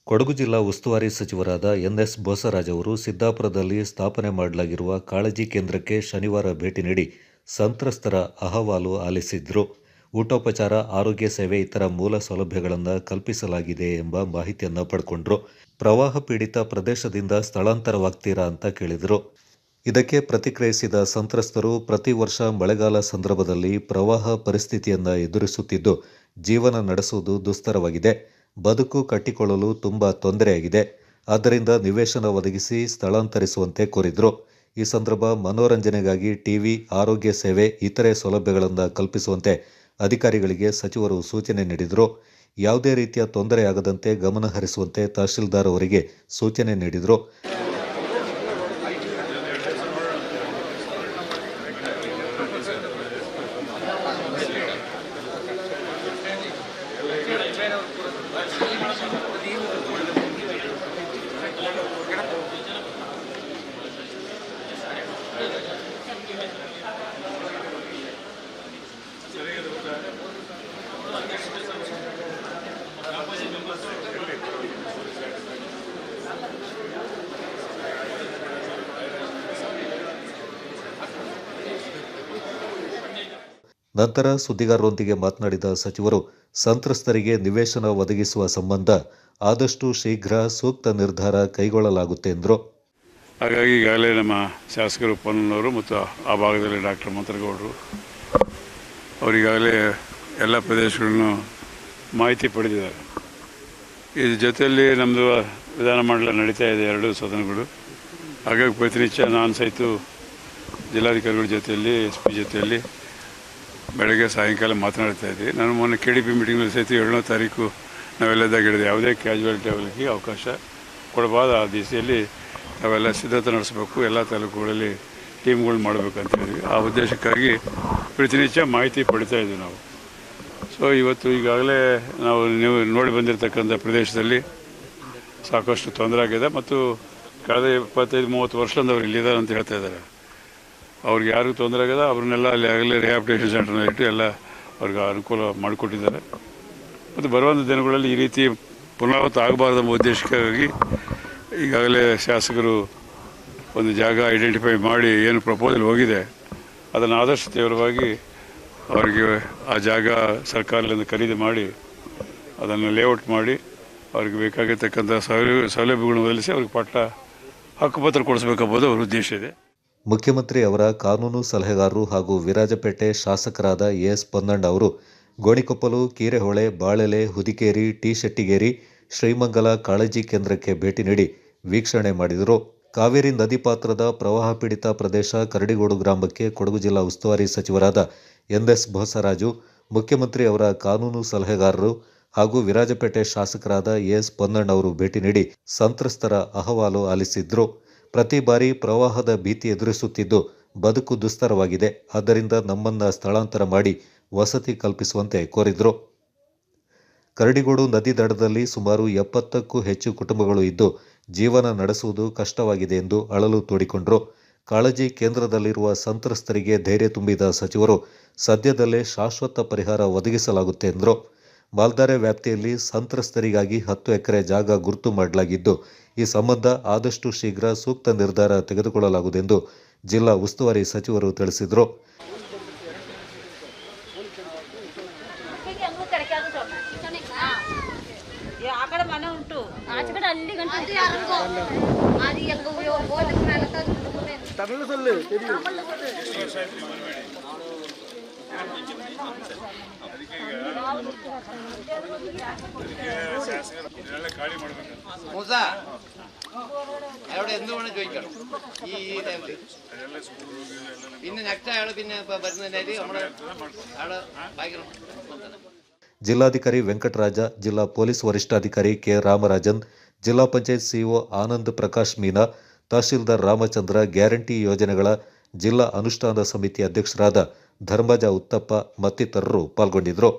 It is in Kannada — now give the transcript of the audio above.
ಕೊಡಗು ಜಿಲ್ಲಾ ಉಸ್ತುವಾರಿ ಸಚಿವರಾದ ಎನ್ಎಸ್ ಬೋಸರಾಜ್ ಅವರು ಸಿದ್ದಾಪುರದಲ್ಲಿ ಸ್ಥಾಪನೆ ಮಾಡಲಾಗಿರುವ ಕಾಳಜಿ ಕೇಂದ್ರಕ್ಕೆ ಶನಿವಾರ ಭೇಟಿ ನೀಡಿ ಸಂತ್ರಸ್ತರ ಅಹವಾಲು ಆಲಿಸಿದ್ರು. ಊಟೋಪಚಾರ, ಆರೋಗ್ಯ ಸೇವೆ, ಇತರ ಮೂಲ ಸೌಲಭ್ಯಗಳನ್ನು ಕಲ್ಪಿಸಲಾಗಿದೆ ಎಂಬ ಮಾಹಿತಿಯನ್ನು ಪಡ್ಕೊಂಡ್ರು. ಪ್ರವಾಹ ಪೀಡಿತ ಪ್ರದೇಶದಿಂದ ಸ್ಥಳಾಂತರವಾಗ್ತೀರಾ ಅಂತ ಕೇಳಿದರು. ಇದಕ್ಕೆ ಪ್ರತಿಕ್ರಿಯಿಸಿದ ಸಂತ್ರಸ್ತರು, ಪ್ರತಿ ವರ್ಷ ಮಳೆಗಾಲ ಸಂದರ್ಭದಲ್ಲಿ ಪ್ರವಾಹ ಪರಿಸ್ಥಿತಿಯನ್ನು ಎದುರಿಸುತ್ತಿದ್ದು ಜೀವನ ನಡೆಸುವುದು ದುಸ್ತರವಾಗಿದೆ. ಬದುಕು ಕಟ್ಟಿಕೊಳ್ಳಲು ತುಂಬಾ ತೊಂದರೆಯಾಗಿದೆ. ಆದ್ದರಿಂದ ನಿವೇಶನ ಒದಗಿಸಿ ಸ್ಥಳಾಂತರಿಸುವಂತೆ ಕೋರಿದ್ರು. ಈ ಸಂದರ್ಭ ಮನೋರಂಜನೆಗಾಗಿ ಟಿವಿ, ಆರೋಗ್ಯ ಸೇವೆ, ಇತರೆ ಸೌಲಭ್ಯಗಳನ್ನು ಕಲ್ಪಿಸುವಂತೆ ಅಧಿಕಾರಿಗಳಿಗೆ ಸಚಿವರು ಸೂಚನೆ ನೀಡಿದರು. ಯಾವುದೇ ರೀತಿಯ ತೊಂದರೆಯಾಗದಂತೆ ಗಮನ ಹರಿಸುವಂತೆ ತಹಶೀಲ್ದಾರ್ ಅವರಿಗೆ ಸೂಚನೆ ನೀಡಿದರು. ನಂತರ ಸುದ್ದಿಗಾರರೊಂದಿಗೆ ಮಾತನಾಡಿದ ಸಚಿವರು, ಸಂತ್ರಸ್ತರಿಗೆ ನಿವೇಶನ ಒದಗಿಸುವ ಸಂಬಂಧ ಆದಷ್ಟು ಶೀಘ್ರ ಸೂಕ್ತ ನಿರ್ಧಾರ ಕೈಗೊಳ್ಳಲಾಗುತ್ತೆ ಎಂದರು. ಹಾಗಾಗಿ ಈಗಾಗಲೇ ನಮ್ಮ ಶಾಸಕರು ಪೊನ್ನನವರು ಮತ್ತು ಆ ಭಾಗದಲ್ಲಿ ಡಾಕ್ಟರ್ ಮಂತ್ರಗೌಡರು ಅವರಿಗಾಗಲೇ ಎಲ್ಲ ಪ್ರದೇಶಗಳನ್ನು ಮಾಹಿತಿ ಪಡೆದಿದ್ದಾರೆ. ಇದ್ರ ಜೊತೆಯಲ್ಲಿ ನಮ್ಮದು ವಿಧಾನಮಂಡಲ ನಡೀತಾ ಇದೆ, 2 ಸದನಗಳು. ಹಾಗಾಗಿ ಪ್ರತಿನಿತ್ಯ ನಾನು ಸಹಿತ ಜಿಲ್ಲಾಧಿಕಾರಿಗಳ ಜೊತೆಯಲ್ಲಿ, SP ಜೊತೆಯಲ್ಲಿ ಬೆಳಗ್ಗೆ ಸಾಯಂಕಾಲ ಮಾತನಾಡ್ತಾ ಇದ್ವಿ. ನಾನು ಮೊನ್ನೆ KDP ಮೀಟಿಂಗ್ನಲ್ಲಿ ಸಹಿತ 7ನೇ ತಾರೀಕು ನಾವೆಲ್ಲದಾಗ ಹೇಳಿದೆ, ಯಾವುದೇ ಕ್ಯಾಶುಯಾಲಿಟಿ ಆಗಲಿಕ್ಕೆ ಅವಕಾಶ ಕೊಡಬಾರ್ದು. ಆ ದಿಸೆಯಲ್ಲಿ ನಾವೆಲ್ಲ ಸಿದ್ಧತೆ ನಡೆಸಬೇಕು, ಎಲ್ಲ ತಾಲೂಕುಗಳಲ್ಲಿ ಟೀಮ್ಗಳು ಮಾಡಬೇಕು ಅಂತ ಹೇಳಿದ್ವಿ. ಆ ಉದ್ದೇಶಕ್ಕಾಗಿ ಪ್ರತಿನಿತ್ಯ ಮಾಹಿತಿ ಪಡಿತಾ ಇದ್ವಿ ನಾವು. ಸೊ ಇವತ್ತು ಈಗಾಗಲೇ ನೀವು ನೋಡಿ ಬಂದಿರತಕ್ಕಂಥ ಪ್ರದೇಶದಲ್ಲಿ ಸಾಕಷ್ಟು ತೊಂದರೆ ಆಗಿದೆ ಮತ್ತು ಕಳೆದ 25-30 ವರ್ಷದಿಂದ ಅವ್ರು ಇಲ್ಲಿದ್ದಾರೆ ಅಂತ ಹೇಳ್ತಾ ಇದ್ದಾರೆ. ಅವ್ರಿಗೆ ಯಾರಿಗೂ ತೊಂದರೆ ಆಗಿದೆ ಅವ್ರನ್ನೆಲ್ಲ ಅಲ್ಲಿ ಆಗಲೇ ರಿಹ್ಯಾಬಿಲಿಟೇಷನ್ ಸೆಂಟರ್ನ ಇಟ್ಟು ಎಲ್ಲ ಅವ್ರಿಗೆ ಅನುಕೂಲ ಮಾಡಿಕೊಟ್ಟಿದ್ದಾರೆ. ಮತ್ತು ಬರುವಂಥ ದಿನಗಳಲ್ಲಿ ಈ ರೀತಿ ಪುನರಾವರ್ತ ಆಗಬಾರ್ದು ಎಂಬ ಉದ್ದೇಶಕ್ಕಾಗಿ ಈಗಾಗಲೇ ಶಾಸಕರು ಒಂದು ಜಾಗ ಐಡೆಂಟಿಫೈ ಮಾಡಿ ಏನು ಪ್ರಪೋಸಲ್ ಹೋಗಿದೆ ಅದನ್ನು ಆದಷ್ಟು ತೀವ್ರವಾಗಿ ಅವರಿಗೆ ಆ ಜಾಗ ಸರ್ಕಾರದಿಂದ ಖರೀದಿ ಮಾಡಿ ಅದನ್ನು ಲೇಔಟ್ ಮಾಡಿ ಅವ್ರಿಗೆ ಬೇಕಾಗಿರ್ತಕ್ಕಂಥ ಸೌಲಭ್ಯಗಳನ್ನು ಒದಗಿಸಿ ಅವ್ರಿಗೆ ಹಕ್ಕುಪತ್ರ ಕೊಡಿಸಬೇಕೆಂಬುದು ಅವರ ಉದ್ದೇಶ ಇದೆ. ಮುಖ್ಯಮಂತ್ರಿ ಅವರ ಕಾನೂನು ಸಲಹೆಗಾರರು ಹಾಗೂ ವಿರಾಜಪೇಟೆ ಶಾಸಕರಾದ ಎಸ್ ಪೊನ್ನಣ್ಣ ಅವರು ಗೋಣಿಕೊಪ್ಪಲು, ಕೀರೆಹೊಳೆ, ಬಾಳೆಲೆ, ಹುದಿಕೇರಿ, ಟಿ ಶೆಟ್ಟಿಗೇರಿ, ಶ್ರೀಮಂಗಲ ಕಾಳಜಿ ಕೇಂದ್ರಕ್ಕೆ ಭೇಟಿ ನೀಡಿ ವೀಕ್ಷಣೆ ಮಾಡಿದರು. ಕಾವೇರಿ ನದಿ ಪಾತ್ರದ ಪ್ರವಾಹ ಪೀಡಿತ ಪ್ರದೇಶ ಕರಡಿಗೋಡು ಗ್ರಾಮಕ್ಕೆ ಕೊಡಗು ಜಿಲ್ಲಾ ಉಸ್ತುವಾರಿ ಸಚಿವರಾದ ಎನ್ಎಸ್ ಬೋಸರಾಜು, ಮುಖ್ಯಮಂತ್ರಿ ಅವರ ಕಾನೂನು ಸಲಹೆಗಾರರು ಹಾಗೂ ವಿರಾಜಪೇಟೆ ಶಾಸಕರಾದ ಎಸ್ ಪೊನ್ನಣ್ಣ ಅವರು ಭೇಟಿ ನೀಡಿ ಸಂತ್ರಸ್ತರ ಅಹವಾಲು ಆಲಿಸಿದ್ರು. ಪ್ರತಿ ಬಾರಿ ಪ್ರವಾಹದ ಭೀತಿ ಎದುರಿಸುತ್ತಿದ್ದು ಬದುಕು ದುಸ್ತರವಾಗಿದೆ. ಆದ್ದರಿಂದ ನಮ್ಮನ್ನ ಸ್ಥಳಾಂತರ ಮಾಡಿ ವಸತಿ ಕಲ್ಪಿಸುವಂತೆ ಕೋರಿದ್ರು. ಕರಡಿಗೋಡು ನದಿ ದಡದಲ್ಲಿ ಸುಮಾರು 70ಕ್ಕೂ ಹೆಚ್ಚು ಕುಟುಂಬಗಳು ಇದ್ದು ಜೀವನ ನಡೆಸುವುದು ಕಷ್ಟವಾಗಿದೆ ಎಂದು ಅಳಲು ತೋಡಿಕೊಂಡ್ರು. ಕಾಳಜಿ ಕೇಂದ್ರದಲ್ಲಿರುವ ಸಂತ್ರಸ್ತರಿಗೆ ಧೈರ್ಯ ತುಂಬಿದ ಸಚಿವರು, ಸದ್ಯದಲ್ಲೇ ಶಾಶ್ವತ ಪರಿಹಾರ ಒದಗಿಸಲಾಗುತ್ತೆ ಎಂದರು. ಮಾಲ್ದಾರೆ ವ್ಯಾಪ್ತಿಯಲ್ಲಿ ಸಂತ್ರಸ್ತರಿಗಾಗಿ 10 ಎಕರೆ ಜಾಗ ಗುರುತು ಮಾಡಲಾಗಿದ್ದು ಈ ಸಂಬಂಧ ಆದಷ್ಟು ಶೀಘ್ರ ಸೂಕ್ತ ನಿರ್ಧಾರ ತೆಗೆದುಕೊಳ್ಳಲಾಗುವುದೆಂದು ಜಿಲ್ಲಾ ಉಸ್ತುವಾರಿ ಸಚಿವರು ತಿಳಿಸಿದರು. ಜಿಲ್ಲಾಧಿಕಾರಿ ವೆಂಕಟರಾಜ, ಜಿಲ್ಲಾ ಪೊಲೀಸ್ ವರಿಷ್ಠಾಧಿಕಾರಿ ಕೆ ರಾಮರಾಜನ್, ಜಿಲ್ಲಾ ಪಂಚಾಯತ್ ಸಿಇಒ ಆನಂದ್ ಪ್ರಕಾಶ್ ಮೀನಾ, ತಹಶೀಲ್ದಾರ್ ರಾಮಚಂದ್ರ, ಗ್ಯಾರಂಟಿ ಯೋಜನೆಗಳ ಜಿಲ್ಲಾ ಅನುಷ್ಠಾನ ಸಮಿತಿ ಅಧ್ಯಕ್ಷರಾದ ಧರ್ಮಜ ಉತ್ತಪ್ಪ ಮತ್ತಿತರರು ಪಾಲ್ಗೊಂಡಿದ್ದರು.